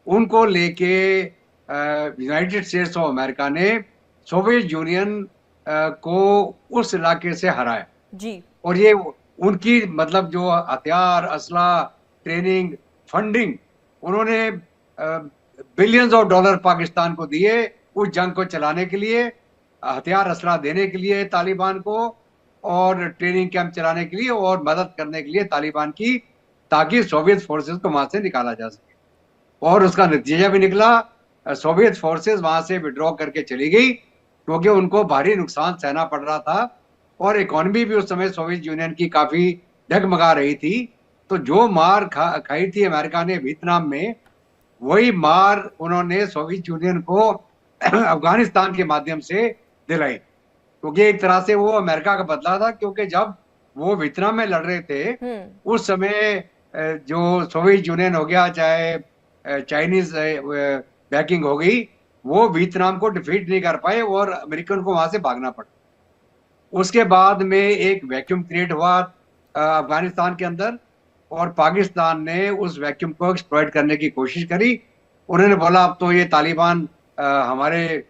उनको लेके United states of America ने सोवियत यूनियन को उस इलाके से हराया। जी। और ये उनकी मतलब जो हथियार, असला, ट्रेनिंग, फंडिंग, उन्होंने बिलियंस ऑफ डॉलर पाकिस्तान को दिए उस जंग को चलाने के लिए, हथियार असला देने के लिए तालिबान को, और ट्रेनिंग कैंप चलाने के लिए और मदद करने के लिए तालिबान की, ताकि सोवियत फोर्सेस को वहां से निकाला जा सके। और उसका नतीजा भी निकला। सोवियत फोर्सेस वहां से विड्रॉ करके चली गई, क्योंकि उनको भारी नुकसान सहना पड़ रहा था और इकोनॉमी भी उस समय सोवियत यूनियन की काफी डगमगा रही थी। तो जो मार खाई थी अमेरिका ने वियतनाम में, वही मार उन्होंने सोवियत यूनियन को अफगानिस्तान के माध्यम से दिलाई। क्योंकि एक तरह से वो अमेरिका का बदला था, क्योंकि जब वो वियतनाम में लड़ रहे थे हम्म। उस समय जो सोवियत यूनियन हो गया, चाहे चाइनीज बैकिंग हो गई, वो वियतनाम को डिफीट नहीं कर पाए और अमेरिकन को वहां से भागना पड़ा। उसके बाद में एक वैक्यूम क्रिएट हुआ अफगानिस्तान के अंदर, और पाकिस्तान ने उस वैक्यूम को एक्सप्लॉइट करने की कोशिश करी। उन्होंने बोला अब तो ये तालिबान हमारे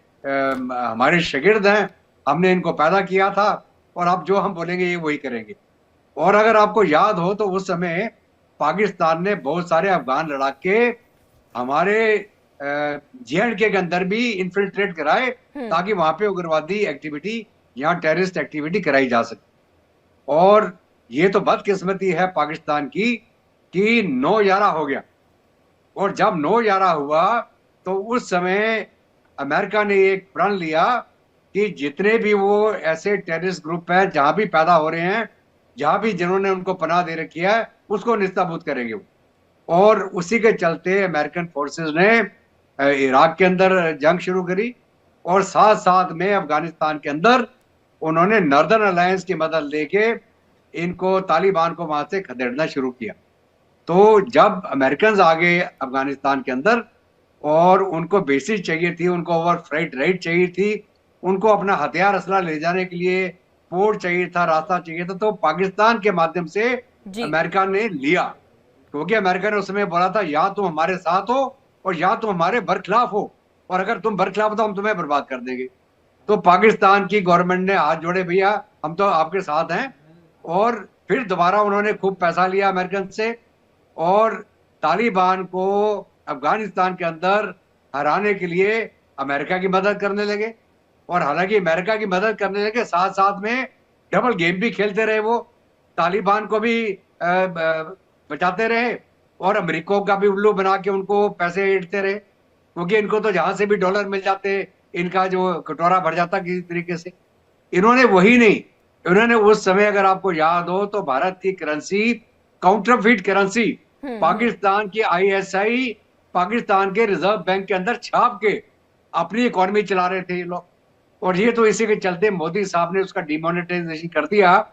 शागिर्द हैं, हमने इनको पैदा किया था और अब जो हम बोलेंगे ये वही करेंगे। और अगर आपको याद हो तो उस समय पाकिस्तान ने बहुत सारे अफगान लड़ाके हमारे जे के अंदर भी इन्फिल्ट्रेट कराए, हम्म। ताकि वहां पे उग्रवादी एक्टिविटी या टेररिस्ट एक्टिविटी कराई जा सके। और ये तो बदकिस्मती है पाकिस्तान की कि 9/11 हो गया। और जब 9/11 हुआ तो उस समय अमेरिका ने एक प्रण लिया कि जितने भी वो ऐसे टेररिस्ट ग्रुप हैं जहां भी पैदा हो रहे हैं, जहां भी जिन्होंने उनको पनाह दे रखी है, उसको निस्ताबूद करेंगे वो। और उसी के चलते अमेरिकन फोर्सेस ने इराक के अंदर जंग शुरू करी, और साथ साथ में अफगानिस्तान के अंदर उन्होंने नॉर्दर्न अलायंस की मदद लेके इनको, तालिबान को वहां से खदेड़ना शुरू किया। तो जब अमेरिकन आ गए अफगानिस्तान के अंदर और उनको बेसिस चाहिए थी, उनको ओवर फ्राइट राइट चाहिए थी, उनको अपना हथियार असला ले जाने के लिए पोर्ट चाहिए था, रास्ता चाहिए था, तो पाकिस्तान के माध्यम से जी। अमेरिका ने लिया। क्योंकि अमेरिका ने उस समय बोला था या तुम हमारे साथ हो और या तुम हमारे बरखिलाफ हो, और अगर तुम बरखिलाफ हो तो हम तुम्हें बर्बाद कर देंगे। तो पाकिस्तान की गवर्नमेंट ने हाथ जोड़े, भैया हम तो आपके साथ हैं। और फिर दोबारा उन्होंने खूब पैसा लिया अमेरिकन से, और तालिबान को अफगानिस्तान के अंदर हराने के लिए अमेरिका की मदद करने लगे। और हालांकि अमेरिका की मदद करने लगे, साथ साथ में डबल गेम भी खेलते रहे वो। तालिबान को भी बचाते रहे और अमेरिका का भी उल्लू बना के उनको पैसे ईंटते रहे, क्योंकि इनको तो जहां से भी डॉलर मिल जाते, इनका जो कटोरा भर जाता किसी तरीके से। इन्होंने वही नहीं, इन्होंने उस समय अगर आपको याद हो तो भारत की करेंसी, काउंटरफीट करेंसी, हम्म। पाकिस्तान की आईएसआई, पाकिस्तान के रिजर्व बैंक के अंदर छाप के अपनी इकोनॉमी चला रहे थे ये लोग। और ये तो इसी के चलते मोदी साहब ने उसका डिमोनेटाइजेशन कर दिया।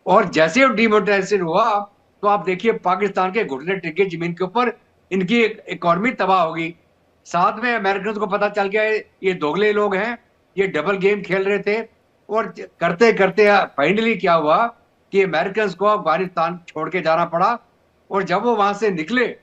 और जैसे वो डिमोनेटाइजेशन हुआ, तो आप देखिए पाकिस्तान के घुटने टिके जमीन के ऊपर, इनकी इकोनॉमी तबाह होगी। साथ में अमेरिकन को पता चल गया ये दोगले लोग हैं, ये डबल गेम खेल रहे थे। और करते करते फाइनली क्या हुआ कि अमेरिकन को अफगानिस्तान छोड़ के जाना पड़ा। और जब वो वहां से निकले,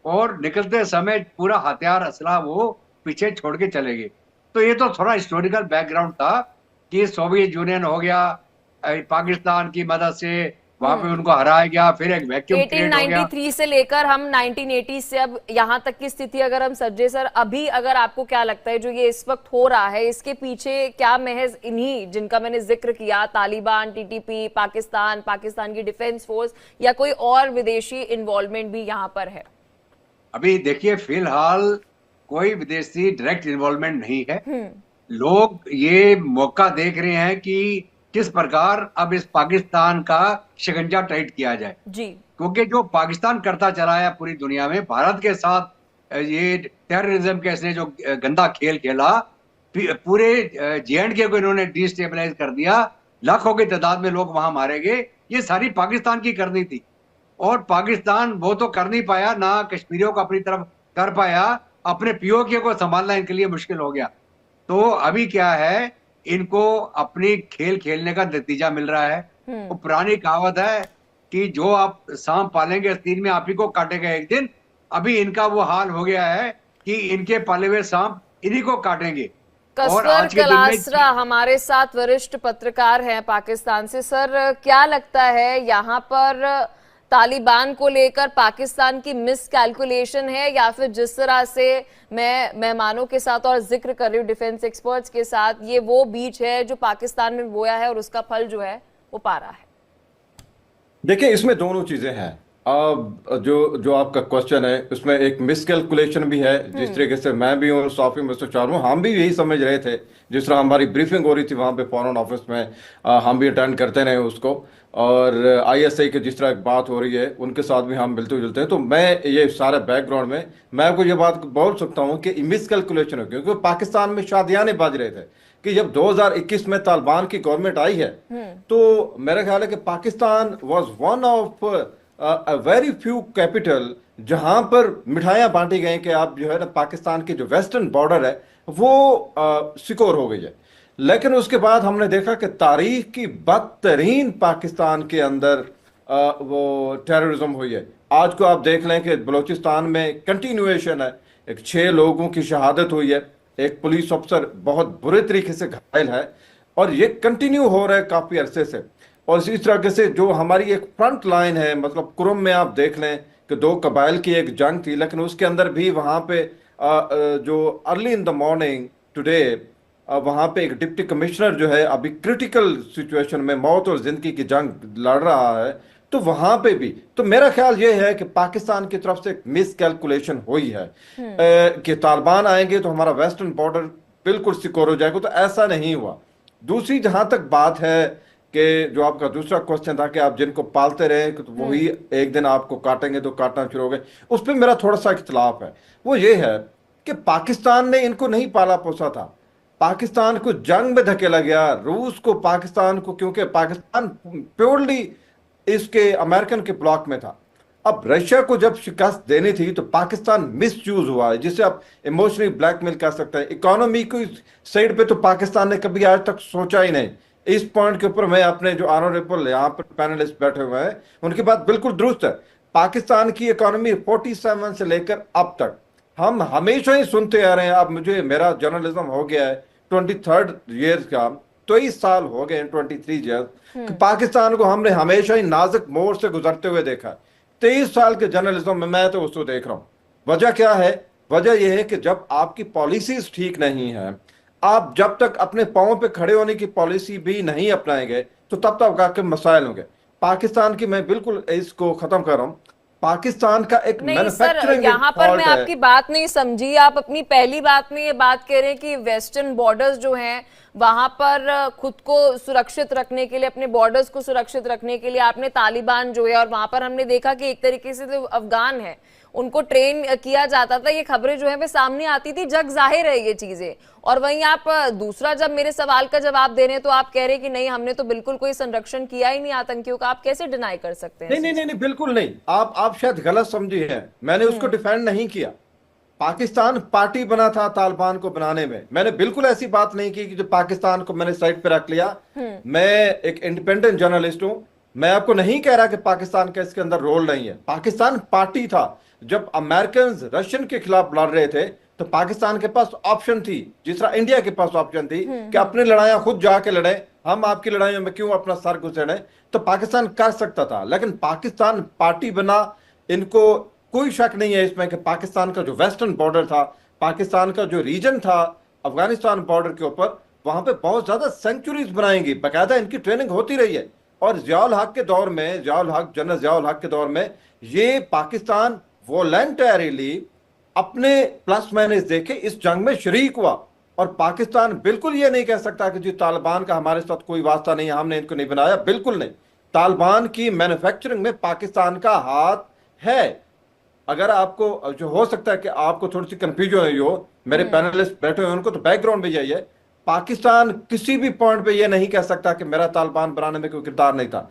और निकलते समय पूरा हथियार असला वो पीछे छोड़ के चले गए। तो ये तो थोड़ा हिस्टोरिकल बैकग्राउंड था कि सोवियत यूनियन हो गया, पाकिस्तान की मदद से वहां पे हम्म। उनको हराया गया, फिर एक वैक्यूम क्रिएट हो गया। 1893 से लेकर हम 1980 से अब यहाँ तक की स्थिति अगर हम सज्जे सर, अभी अगर आपको क्या लगता है जो ये इस वक्त हो रहा है, इसके पीछे क्या महज इन्हीं जिनका मैंने जिक्र किया, तालिबान, टीटीपी, पाकिस्तान, पाकिस्तान की डिफेंस फोर्स, या कोई और विदेशी इन्वॉल्वमेंट भी यहाँ पर है? अभी देखिए फिलहाल कोई विदेशी डायरेक्ट इन्वॉल्वमेंट नहीं है। हम्म। लोग ये मौका देख रहे हैं कि किस प्रकार अब इस पाकिस्तान का शिकंजा टाइट किया जाए। जी। क्योंकि जो पाकिस्तान करता चला है पूरी दुनिया में भारत के साथ, ये टेररिज्म के इसने जो गंदा खेल खेला, पूरे जे को इन्होंने डिस्टेबलाइज कर दिया, लाखों की तादाद में लोग वहां मारे गए, ये सारी पाकिस्तान की करनी थी। और पाकिस्तान वो तो कर नहीं पाया, ना कश्मीरियों को अपनी तरफ कर पाया, अपने पीओके को संभालना इनके लिए मुश्किल हो गया। तो अभी क्या है, इनको अपनी खेल खेलने का नतीजा मिल रहा है। वो हम्म। पुरानी कहावत है कि जो आप सांप पालेंगे आस्तीन में आप ही को काटेगा एक दिन। अभी इनका वो हाल हो गया है कि इनके पाले हुए सांप इन्हीं को काटेंगे। और कसवर आज के दिन में कलासरा हमारे साथ वरिष्ठ पत्रकार हैं पाकिस्तान से। सर, क्या लगता है यहाँ पर तालिबान को लेकर पाकिस्तान की मिस कैलकुलेशन है, या फिर जिस तरह से मैं मेहमानों के साथ और जिक्र कर रही हूँ डिफेंस एक्सपर्ट्स के साथ, ये वो बीज है जो पाकिस्तान में बोया है और उसका फल जो है वो पा रहा है? देखिए, इसमें दोनों चीजें हैं। अब जो जो आपका क्वेश्चन है उसमें एक मिसकैलकुलेशन भी है। जिस तरीके से मैं भी और साफी मुस्तशार हूँ, हम भी यही समझ रहे थे। जिस तरह हमारी ब्रीफिंग हो रही थी वहाँ पे फॉरेन ऑफिस में, हम भी अटेंड करते रहे उसको, और आईएसआई की जिस तरह बात हो रही है उनके साथ भी हम मिलते जुलते हैं। तो मैं ये सारे बैकग्राउंड में मैं आपको ये बात बोल सकता हूँ कि मिसकैलकुलेशन है, क्योंकि पाकिस्तान में शादियाने बाज रहे थे कि जब 2021 में तालिबान की गवर्नमेंट आई है तो मेरा ख्याल है कि Pakistan was one of a very few capital जहां पर मिठाइयां बांटी गई कि आप जो है ना पाकिस्तान की जो वेस्टर्न बॉर्डर है वो सिक्योर हो गई है। लेकिन उसके बाद हमने देखा कि तारीख की बदतरीन पाकिस्तान के अंदर वो टेररिज्म हुई है। आज को आप देख लें कि बलूचिस्तान में कंटिन्यूएशन है। एक 6 लोगों की शहादत हुई है, एक पुलिस अफसर बहुत बुरे तरीके से घायल है, और ये कंटिन्यू हो रहा है काफी अरसे से। और इसी तरह से जो हमारी एक फ्रंट लाइन है, मतलब कुरम में आप देख लें कि 2 कबाइल की एक जंग थी, लेकिन उसके अंदर भी वहां पे जो early in the morning today वहां पे एक डिप्टी कमिश्नर जो है अभी क्रिटिकल सिचुएशन में मौत और जिंदगी की जंग लड़ रहा है। तो वहां पे भी तो मेरा ख्याल ये है कि पाकिस्तान की तरफ से मिस कैलकुलेशन हुई है कि तालिबान आएंगे तो हमारा वेस्टर्न बॉर्डर बिल्कुल सिक्योर हो जाएगा। तो ऐसा नहीं हुआ। दूसरी जहां तक बात है कि जो आपका दूसरा क्वेश्चन था कि आप जिनको पालते रहे तो वही एक दिन आपको काटेंगे तो काटना शुरू हो गए, उस पर मेरा थोड़ा सा इख्तलाफ है। वो ये है कि पाकिस्तान ने इनको नहीं पाला पोसा था, पाकिस्तान को जंग में धकेला गया, रूस को पाकिस्तान को, क्योंकि पाकिस्तान प्योरली इसके अमेरिकन के ब्लॉक में था। अब रशिया को जब शिकस्त देनी थी तो पाकिस्तान मिसयूज हुआ है, जिसे आप इमोशनली ब्लैकमेल कर सकते हैं। इकोनॉमी की साइड पे तो पाकिस्तान ने कभी आज तक सोचा ही नहीं। इस पॉइंट के ऊपर मैं अपने जो ऑनरेबल यहाँ पर पैनलिस्ट बैठे हुए हैं उनकी बात बिल्कुल दुरुस्त है। पाकिस्तान की इकोनॉमी 47 से लेकर अब तक हम हमेशा ही सुनते आ रहे हैं। अब मुझे मेरा जर्नलिज्म हो गया है 23rd ईयर का, 23 साल हो गए हैं, 23 ईयर कि पाकिस्तान को हमने हमेशा ही नाजुक मोड़ से गुजरते हुए देखा। 23 साल के जर्नलिज्म में मैं तो उसको देख रहा हूँ। वजह क्या है? वजह यह है कि जब आपकी पॉलिसीज ठीक नहीं है, आप जब तक अपने पांव पे खड़े होने की पॉलिसी भी नहीं अपनाएंगे तो तब तक आपके मसाइल होंगे। पाकिस्तान की मैं बिल्कुल इसको खत्म कर रहा हूं। पाकिस्तान का एक नहीं सर, यहाँ पर मैं आपकी बात नहीं समझी। आप अपनी पहली बात में ये बात कह रहे हैं कि वेस्टर्न बॉर्डर्स जो हैं वहां पर खुद को सुरक्षित रखने के लिए, अपने बॉर्डर्स को सुरक्षित रखने के लिए आपने तालिबान जो है, और वहां पर हमने देखा कि एक तरीके से जो अफगान है उनको ट्रेन किया जाता था। ये खबरें जो है वे सामने आती थी, जग जाहिर है ये चीजें। और वहीं आप दूसरा, जब मेरे सवाल का जवाब दे रहे हैं तो आप कह रहे हैं कि नहीं, हमने तो बिल्कुल कोई संरक्षण किया ही नहीं आतंकियों का। आप कैसे डिनाई कर सकते हैं? नहीं नहीं नहीं नहीं, बिल्कुल नहीं। आप शायद गलत समझी है। मैंने उसको डिफेंड नहीं किया। पाकिस्तान पार्टी बना था तालिबान को बनाने में। मैंने बिल्कुल ऐसी बात नहीं की कि जो पाकिस्तान को मैंने साइड पे रख लिया। मैं एक इंडिपेंडेंट जर्नलिस्ट हूं। मैं आपको नहीं कह रहा कि पाकिस्तान का इसके अंदर रोल नहीं है। पाकिस्तान पार्टी था। जब अमेरिकन रशियन के खिलाफ लड़ रहे थे तो पाकिस्तान के पास ऑप्शन थी, जिस तरह इंडिया के पास ऑप्शन थी कि अपनी लड़ाइयां खुद जाके लड़े, हम आपकी लड़ाइयों में क्यों अपना सर घुसेड़े। तो पाकिस्तान कर सकता था, लेकिन पाकिस्तान पार्टी बना। इनको कोई शक नहीं है इसमें कि पाकिस्तान का जो वेस्टर्न बॉर्डर था, पाकिस्तान का जो रीजन था अफगानिस्तान बॉर्डर के ऊपर, वहां पे बहुत ज्यादा सेंचुरीज बनाएंगी। बाकायदा इनकी ट्रेनिंग होती रही है। और जियाउल हक के दौर में, जनरल जियाउल हक के दौर में ये पाकिस्तान वॉलंटरीली अपने प्लस माइनस देखे इस जंग में शरीक हुआ। और पाकिस्तान बिल्कुल ये नहीं कह सकता कि जी तालिबान का हमारे साथ कोई वास्ता नहीं है, हमने इनको नहीं बनाया। बिल्कुल नहीं। तालिबान की मैन्युफैक्चरिंग में पाकिस्तान का हाथ है। अगर आपको जो हो सकता है कि आपको थोड़ी सी कंफ्यूजन हुई हो, मेरे पैनलिस्ट बैठे हुए उनको तो बैकग्राउंड में यही है। पाकिस्तान किसी भी पॉइंट पे ये नहीं कह सकता कि मेरा तालिबान बनाने में कोई किरदार नहीं था।